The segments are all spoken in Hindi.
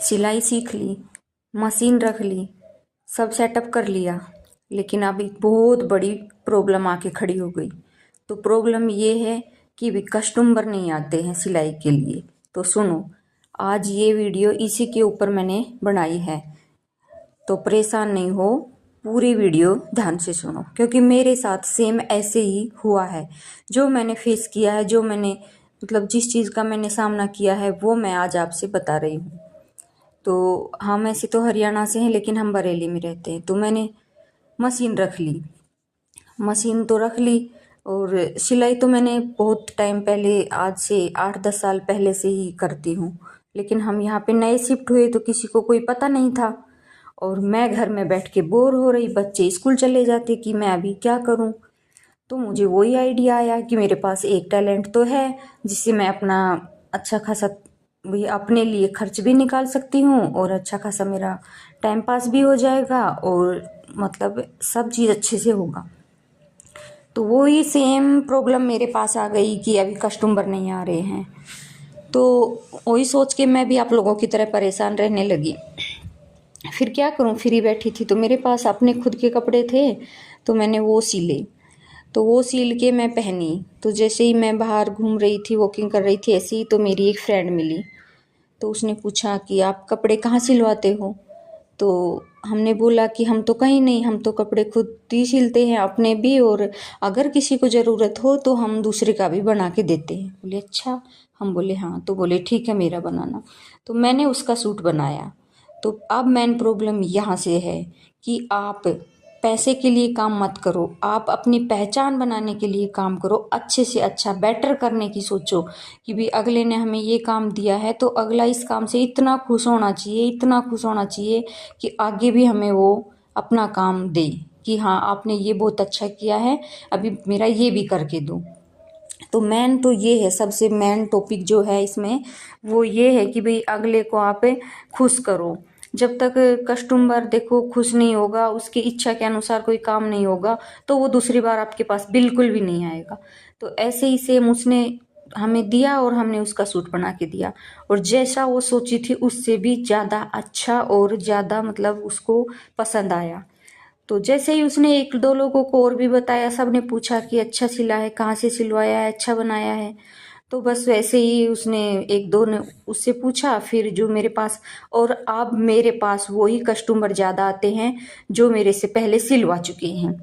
सिलाई सीख ली, मशीन रख ली, सब सेटअप कर लिया, लेकिन अब एक बहुत बड़ी प्रॉब्लम आके खड़ी हो गई। तो प्रॉब्लम ये है कि भी कस्टमर नहीं आते हैं सिलाई के लिए। तो सुनो, आज ये वीडियो इसी के ऊपर मैंने बनाई है, तो परेशान नहीं हो, पूरी वीडियो ध्यान से सुनो, क्योंकि मेरे साथ सेम ऐसे ही हुआ है। जो मैंने फेस किया है, जो मैंने मतलब जिस चीज़ का मैंने सामना किया है, वो मैं आज आपसे बता रही हूँ। तो हम ऐसे तो हरियाणा से हैं, लेकिन हम बरेली में रहते हैं। तो मैंने मशीन रख ली, मशीन तो रख ली, और सिलाई तो मैंने बहुत टाइम पहले, आज से 8-10 साल पहले से ही करती हूँ। लेकिन हम यहाँ पे नए शिफ्ट हुए तो किसी को कोई पता नहीं था, और मैं घर में बैठ के बोर हो रही, बच्चे स्कूल चले जाते, कि मैं अभी क्या करूँ। तो मुझे वही आइडिया आया कि मेरे पास एक टैलेंट तो है, जिससे मैं अपना अच्छा खासा भी अपने लिए खर्च भी निकाल सकती हूँ, और अच्छा खासा मेरा टाइम पास भी हो जाएगा, और मतलब सब चीज़ अच्छे से होगा। तो वही सेम प्रॉब्लम मेरे पास आ गई कि अभी कस्टमर नहीं आ रहे हैं। तो वही सोच के मैं भी आप लोगों की तरह परेशान रहने लगी। फिर क्या करूं, फ्री बैठी थी तो मेरे पास अपने खुद के कपड़े थे, तो मैंने वो सिले। तो वो सिल के मैं पहनी। तो जैसे ही मैं बाहर घूम रही थी, वॉकिंग कर रही थी, ऐसे ही तो मेरी एक फ्रेंड मिली। तो उसने पूछा कि आप कपड़े कहाँ सिलवाते हो। तो हमने बोला कि हम तो कहीं नहीं, हम तो कपड़े खुद ही सिलते हैं, अपने भी, और अगर किसी को ज़रूरत हो तो हम दूसरे का भी बना के देते हैं। बोले अच्छा। हम बोले हाँ। तो बोले ठीक है, मेरा बनाना। तो मैंने उसका सूट बनाया। तो अब मेन प्रॉब्लम यहाँ से है कि आप पैसे के लिए काम मत करो, आप अपनी पहचान बनाने के लिए काम करो। अच्छे से अच्छा बेटर करने की सोचो कि भी अगले ने हमें ये काम दिया है, तो अगला इस काम से इतना खुश होना चाहिए, इतना खुश होना चाहिए कि आगे भी हमें वो अपना काम दे कि हाँ आपने ये बहुत अच्छा किया है, अभी मेरा ये भी करके दो। तो मेन तो ये है, सबसे मेन टॉपिक जो है इसमें वो ये है कि भाई अगले को आप खुश करो। जब तक कस्टमर देखो खुश नहीं होगा, उसकी इच्छा के अनुसार कोई काम नहीं होगा, तो वो दूसरी बार आपके पास बिल्कुल भी नहीं आएगा। तो ऐसे ही सेम उसने हमें दिया, और हमने उसका सूट बना के दिया, और जैसा वो सोची थी उससे भी ज़्यादा अच्छा और ज़्यादा मतलब उसको पसंद आया। तो जैसे ही उसने एक दो लोगों को और भी बताया, सब ने पूछा कि अच्छा सिला है, कहाँ से सिलवाया है, अच्छा बनाया है। तो बस वैसे ही उसने एक दो ने उससे पूछा, फिर जो मेरे पास, और अब मेरे पास वही कस्टमर ज़्यादा आते हैं जो मेरे से पहले सिलवा चुके हैं।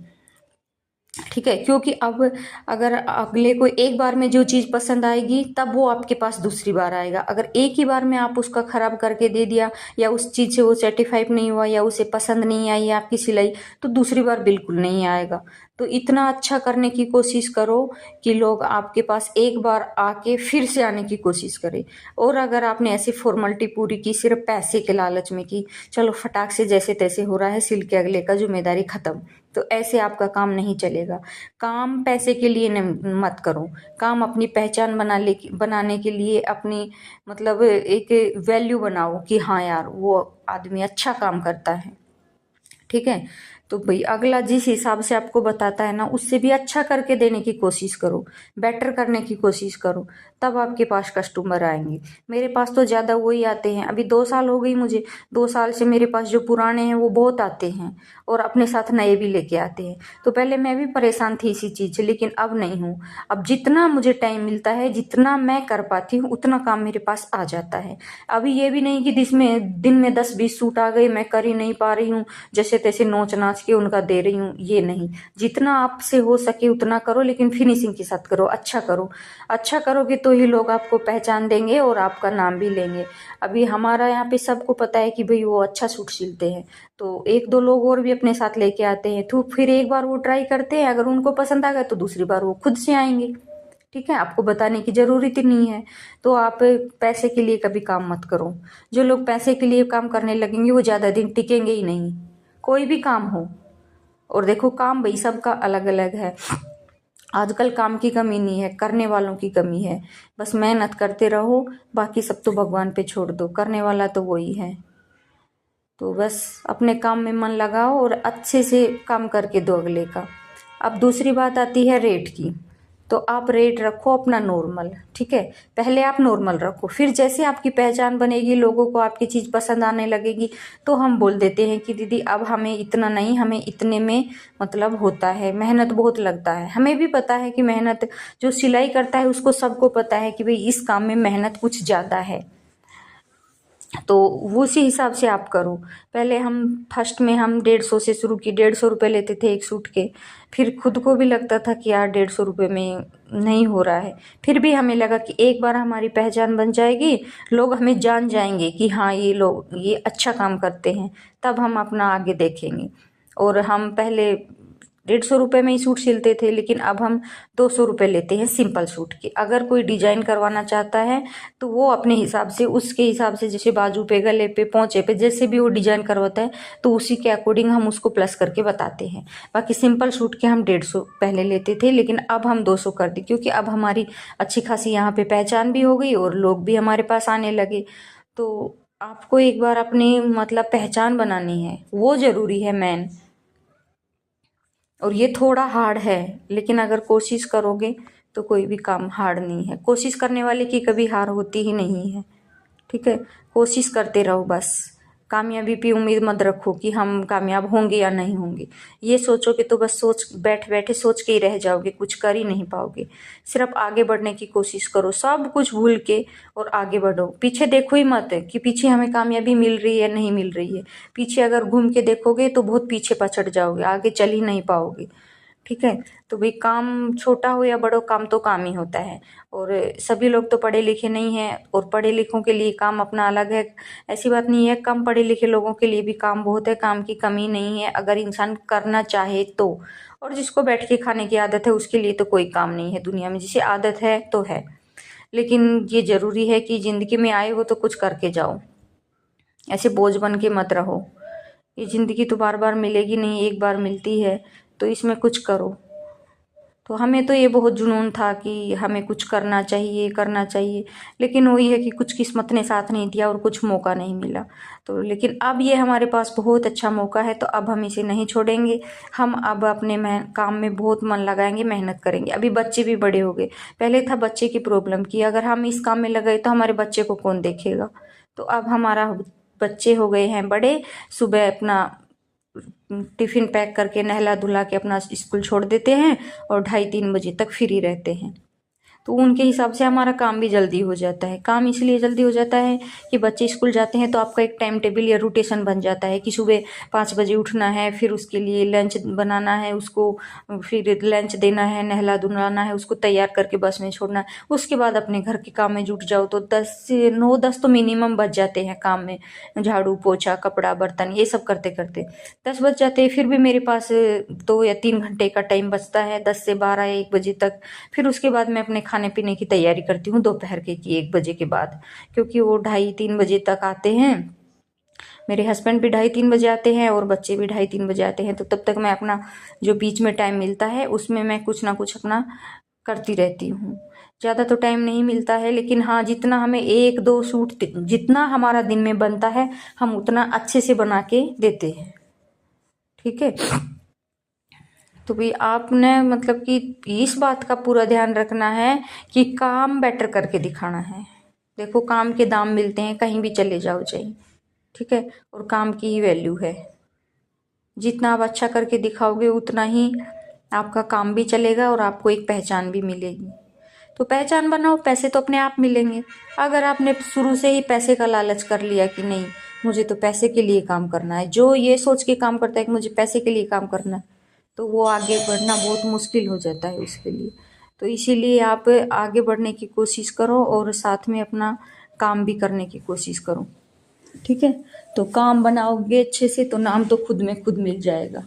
ठीक है, क्योंकि अब अगर अगले को एक बार में जो चीज़ पसंद आएगी, तब वो आपके पास दूसरी बार आएगा। अगर एक ही बार में आप उसका खराब करके दे दिया, या उस चीज़ से वो सेटिस्फाइड नहीं हुआ, या उसे पसंद नहीं आई आपकी सिलाई, तो दूसरी बार बिल्कुल नहीं आएगा। तो इतना अच्छा करने की कोशिश करो कि लोग आपके पास एक बार आके फिर से आने की कोशिश करें। और अगर आपने ऐसी फॉर्मेलिटी पूरी की सिर्फ पैसे के लालच में की, चलो फटाक से जैसे तैसे हो रहा है सिल के, अगले का जिम्मेदारी खत्म, तो ऐसे आपका काम नहीं चलेगा। काम पैसे के लिए मत करो, काम अपनी पहचान बनाने के लिए, अपनी मतलब एक वैल्यू बनाओ कि हाँ यार वो आदमी अच्छा काम करता है। ठीक है, तो भाई अगला जिस हिसाब से आपको बताता है ना, उससे भी अच्छा करके देने की कोशिश करो, बेटर करने की कोशिश करो, तब आपके पास कस्टमर आएंगे। मेरे पास तो ज़्यादा वही आते हैं। अभी 2 साल हो गई मुझे, 2 साल से मेरे पास जो पुराने हैं वो बहुत आते हैं, और अपने साथ नए भी लेके आते हैं। तो पहले मैं भी परेशान थी इसी चीज़ से, लेकिन अब नहीं हूँ। अब जितना मुझे टाइम मिलता है, जितना मैं कर पाती हूँ, उतना काम मेरे पास आ जाता है। अभी ये भी नहीं कि दिन में 10-20 सूट आ गए, मैं कर ही नहीं पा रही हूँ, जैसे तैसे नोच नाच के उनका दे रही हूँ, ये नहीं। जितना आपसे हो सके उतना करो, लेकिन फिनिशिंग के साथ करो, अच्छा करो। अच्छा करोगे तो ही लोग आपको पहचान देंगे और आपका नाम भी लेंगे। अभी हमारा यहाँ पे सबको पता है कि भाई वो अच्छा सूट सिलते हैं, तो एक दो लोग और भी अपने साथ लेके आते हैं, तो फिर एक बार वो ट्राई करते हैं, अगर उनको पसंद आ गया तो दूसरी बार वो खुद से आएंगे। ठीक है, आपको बताने की जरूरत ही नहीं है। तो आप पैसे के लिए कभी काम मत करो। जो लोग पैसे के लिए काम करने लगेंगे वो ज्यादा दिन टिकेंगे ही नहीं, कोई भी काम हो। और देखो काम भाई सबका अलग अलग है। आजकल काम की कमी नहीं है, करने वालों की कमी है। बस मेहनत करते रहो, बाकी सब तो भगवान पे छोड़ दो, करने वाला तो वही है। तो बस अपने काम में मन लगाओ और अच्छे से काम करके दो अगले का। अब दूसरी बात आती है रेट की। तो आप रेट रखो अपना नॉर्मल, ठीक है। पहले आप नॉर्मल रखो, फिर जैसे आपकी पहचान बनेगी, लोगों को आपकी चीज़ पसंद आने लगेगी, तो हम बोल देते हैं कि दीदी अब हमें इतना नहीं, हमें इतने में मतलब होता है, मेहनत बहुत लगता है। हमें भी पता है कि मेहनत, जो सिलाई करता है उसको सबको पता है कि भाई इस काम में मेहनत कुछ ज़्यादा है, तो उसी हिसाब से आप करो। पहले हम फर्स्ट में हम 150 से शुरू की, 150 रुपये लेते थे एक सूट के। फिर खुद को भी लगता था कि यार 150 रुपये में नहीं हो रहा है। फिर भी हमें लगा कि एक बार हमारी पहचान बन जाएगी, लोग हमें जान जाएंगे कि हाँ ये लोग ये अच्छा काम करते हैं, तब हम अपना आगे देखेंगे। और हम पहले 150 रुपये में ही सूट सिलते थे, लेकिन अब हम 200 रुपये लेते हैं सिंपल सूट के। अगर कोई डिजाइन करवाना चाहता है तो वो अपने हिसाब से, उसके हिसाब से, जैसे बाजू पे, गले पे, पोंचे पे, जैसे भी वो डिजाइन करवाता है तो उसी के अकॉर्डिंग हम उसको प्लस करके बताते हैं। बाकी सिंपल सूट के हम 150 पहले लेते थे, लेकिन अब हम 200 कर दी, क्योंकि अब हमारी अच्छी खासी यहाँ पे पहचान भी हो गई और लोग भी हमारे पास आने लगे। तो आपको एक बार अपनी मतलब पहचान बनानी है, वो ज़रूरी है मेन। और ये थोड़ा हार्ड है, लेकिन अगर कोशिश करोगे तो कोई भी काम हार्ड नहीं है। कोशिश करने वाले की कभी हार होती ही नहीं है, ठीक है। कोशिश करते रहो बस। कामयाबी की उम्मीद मत रखो कि हम कामयाब होंगे या नहीं होंगे। ये सोचोगे तो बस बैठ बैठे सोच के ही रह जाओगे, कुछ कर ही नहीं पाओगे। सिर्फ आगे बढ़ने की कोशिश करो, सब कुछ भूल के, और आगे बढ़ो। पीछे देखो ही मत कि पीछे हमें कामयाबी मिल रही है नहीं मिल रही है। पीछे अगर घूम के देखोगे तो बहुत पीछे पछड़ जाओगे, आगे चल ही नहीं पाओगे, ठीक है। तो भाई काम छोटा हो या बड़ो, काम तो काम ही होता है। और सभी लोग तो पढ़े लिखे नहीं हैं, और पढ़े लिखों के लिए काम अपना अलग है। ऐसी बात नहीं है, कम पढ़े लिखे लोगों के लिए भी काम बहुत है, काम की कमी नहीं है अगर इंसान करना चाहे तो। और जिसको बैठ के खाने की आदत है उसके लिए तो कोई काम नहीं है दुनिया में, जिसे आदत है तो है। लेकिन ये ज़रूरी है कि ज़िंदगी में आए हो तो कुछ करके जाओ, ऐसे बोझ बन के मत रहो। ये ज़िंदगी तो बार बार मिलेगी नहीं, एक बार मिलती है, तो इसमें कुछ करो। तो हमें तो ये बहुत जुनून था कि हमें कुछ करना चाहिए करना चाहिए, लेकिन वही है कि कुछ किस्मत ने साथ नहीं दिया और कुछ मौका नहीं मिला। तो लेकिन अब ये हमारे पास बहुत अच्छा मौका है, तो अब हम इसे नहीं छोड़ेंगे। हम अब अपने काम में बहुत मन लगाएंगे, मेहनत करेंगे। अभी बच्चे भी बड़े हो गए, पहले था बच्चे की प्रॉब्लम कि अगर हम इस काम में लगे तो हमारे बच्चे को कौन देखेगा। तो अब हमारा बच्चे हो गए हैं बड़े, सुबह अपना टिफ़िन पैक करके नहला धुला के अपना स्कूल छोड़ देते हैं और 2:30-3 बजे तक फ्री रहते हैं। तो उनके हिसाब से हमारा काम भी जल्दी हो जाता है। काम इसलिए जल्दी हो जाता है कि बच्चे स्कूल जाते हैं तो आपका एक टाइम टेबल या रोटेशन बन जाता है कि सुबह 5 बजे उठना है, फिर उसके लिए लंच बनाना है उसको, फिर लंच देना है, नहला धुलाना है उसको, तैयार करके बस में छोड़ना है। उसके बाद अपने घर के काम में जुट जाओ तो 10 से 9-10 तो मिनिमम बज जाते हैं काम में, झाड़ू पोछा कपड़ा बर्तन ये सब करते करते 10 बज जाते हैं। फिर भी मेरे पास 2 या 3 घंटे का टाइम बचता है, 10 से 12 या 1 बजे तक। फिर उसके बाद मैं अपने खाने पीने की तैयारी करती हूँ दोपहर के की 1 बजे के बाद, क्योंकि वो 2:30-3 बजे तक आते हैं। मेरे हस्बैंड भी 2:30-3 बजे आते हैं और बच्चे भी 2:30-3 बजे आते हैं। तो तब तक मैं अपना जो बीच में टाइम मिलता है उसमें मैं कुछ ना कुछ अपना करती रहती हूँ। ज़्यादा तो टाइम नहीं मिलता है, लेकिन हाँ जितना हमें 1-2 सूट जितना हमारा दिन में बनता है हम उतना अच्छे से बना के देते हैं, ठीक है। तो भाई आपने मतलब कि इस बात का पूरा ध्यान रखना है कि काम बेटर करके दिखाना है। देखो काम के दाम मिलते हैं, कहीं भी चले जाओ चाहिए, ठीक है। और काम की ही वैल्यू है, जितना आप अच्छा करके दिखाओगे उतना ही आपका काम भी चलेगा और आपको एक पहचान भी मिलेगी। तो पहचान बनाओ, पैसे तो अपने आप मिलेंगे। अगर आपने शुरू से ही पैसे का लालच कर लिया कि नहीं मुझे तो पैसे के लिए काम करना है, जो ये सोच के काम करता है कि मुझे पैसे के लिए काम करना है, तो वो आगे बढ़ना बहुत मुश्किल हो जाता है उसके लिए। तो इसीलिए आप आगे बढ़ने की कोशिश करो और साथ में अपना काम भी करने की कोशिश करो, ठीक है। तो काम बनाओगे अच्छे से तो नाम तो खुद में खुद मिल जाएगा।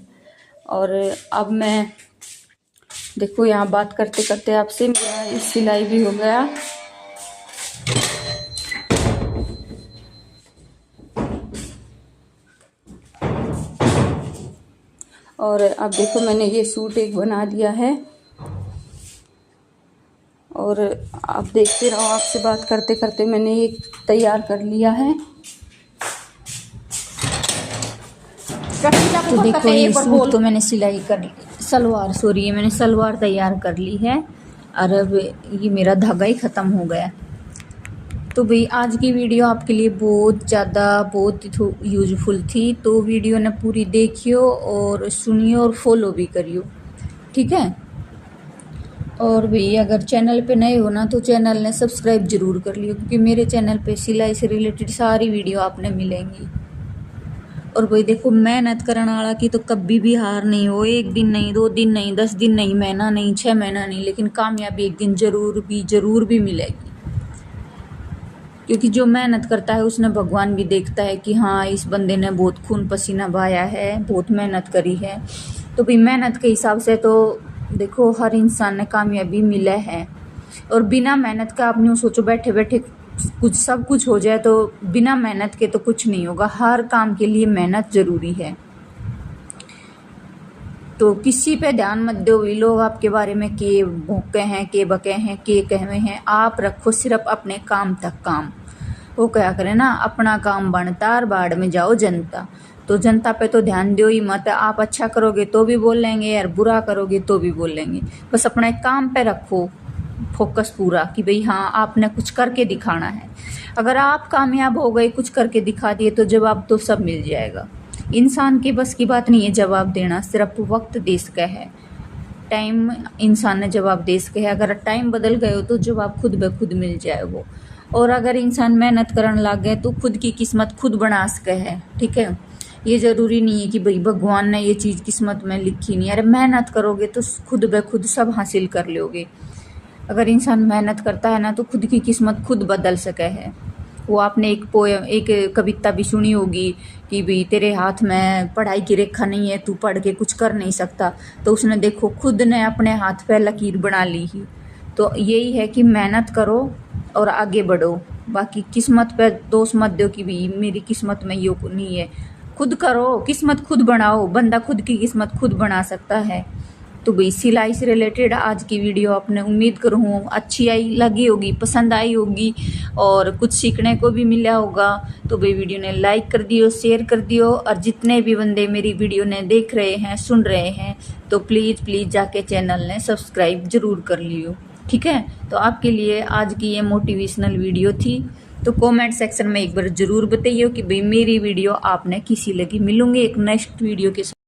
और अब मैं देखो यहाँ बात करते करते आपसे मेरा सिलाई भी हो गया। और अब देखो मैंने ये सूट एक बना दिया है, और आप देखते रहो, आपसे बात करते करते मैंने ये तैयार कर लिया है। तो देखो ये सूट तो मैंने सिलाई कर, मैंने सलवार तैयार कर ली है। और अब ये मेरा धागा ही ख़त्म हो गया। तो भाई आज की वीडियो आपके लिए बहुत यूजफुल थी, तो वीडियो ने पूरी देखियो और सुनियो और फॉलो भी करियो, ठीक है। और भाई अगर चैनल पे नए हो ना तो चैनल ने सब्सक्राइब जरूर कर लियो, क्योंकि मेरे चैनल पे सिलाई से रिलेटेड सारी वीडियो आपने मिलेंगी। और भाई देखो, मेहनत करने वाला की तो कभी भी हार नहीं हो, 1 दिन नहीं, 2 दिन नहीं, 10 दिन नहीं, महीना नहीं, 6 महीना नहीं, लेकिन कामयाबी एक दिन जरूर भी मिलेगी। क्योंकि जो मेहनत करता है उसने भगवान भी देखता है कि हाँ इस बंदे ने बहुत खून पसीना बहाया है, बहुत मेहनत करी है। तो भाई मेहनत के हिसाब से तो देखो हर इंसान ने कामयाबी मिला है। और बिना मेहनत का आप यूँ सोचो बैठे बैठे सब कुछ हो जाए, तो बिना मेहनत के तो कुछ नहीं होगा। हर काम के लिए मेहनत जरूरी है। तो किसी पे ध्यान मत दो, भी लोग आपके बारे में के भूखे हैं, के बके हैं, के कहवे हैं। आप रखो सिर्फ अपने काम तक काम। वो क्या करे ना, अपना काम बनता और बाढ़ में जाओ जनता। तो जनता पे तो ध्यान दो ही मत। आप अच्छा करोगे तो भी बोल लेंगे, यार बुरा करोगे तो भी बोल लेंगे। बस अपने काम पे रखो फोकस पूरा कि भाई हाँ आपने कुछ करके दिखाना है। अगर आप कामयाब हो गए, कुछ करके दिखा दिए, तो जवाब तो सब मिल जाएगा। इंसान की बस की बात नहीं है जवाब देना, सिर्फ वक्त दे सका है, टाइम इंसान ने जवाब दे सके है। अगर टाइम बदल गए हो तो जवाब खुद ब खुद मिल जाए वो। और अगर इंसान मेहनत करने लग गए तो खुद की किस्मत खुद बना सके है, ठीक है। ये ज़रूरी नहीं है कि भाई भगवान ने ये चीज़ किस्मत में लिखी नहीं। अरे मेहनत करोगे तो खुद ब खुद सब हासिल कर लोगे। अगर इंसान मेहनत करता है ना तो खुद की किस्मत खुद बदल सके है। वो आपने एक कविता भी सुनी होगी कि भाई तेरे हाथ में पढ़ाई की रेखा नहीं है, तू पढ़ के कुछ कर नहीं सकता। तो उसने देखो खुद ने अपने हाथ पे लकीर बना ली ही। तो यही है कि मेहनत करो और आगे बढ़ो। बाकी किस्मत पे दोष मत दो कि भाई मेरी किस्मत में ये नहीं है। खुद करो, किस्मत खुद बनाओ। बंदा खुद की किस्मत खुद बना सकता है। तो भाई सिलाई से रिलेटेड आज की वीडियो आपने उम्मीद करूँ अच्छी लगी होगी, पसंद आई होगी और कुछ सीखने को भी मिला होगा। तो भाई वीडियो ने लाइक कर दियो, शेयर कर दियो। और जितने भी बंदे मेरी वीडियो ने देख रहे हैं, सुन रहे हैं, तो प्लीज़ जाके चैनल ने सब्सक्राइब जरूर कर लियो, ठीक है। तो आपके लिए आज की ये मोटिवेशनल वीडियो थी। तो कमेंट सेक्शन में एक बार ज़रूर बताइए कि भाई मेरी वीडियो आपने किसी लगी। मिलूंगी एक नेक्स्ट वीडियो के साथ।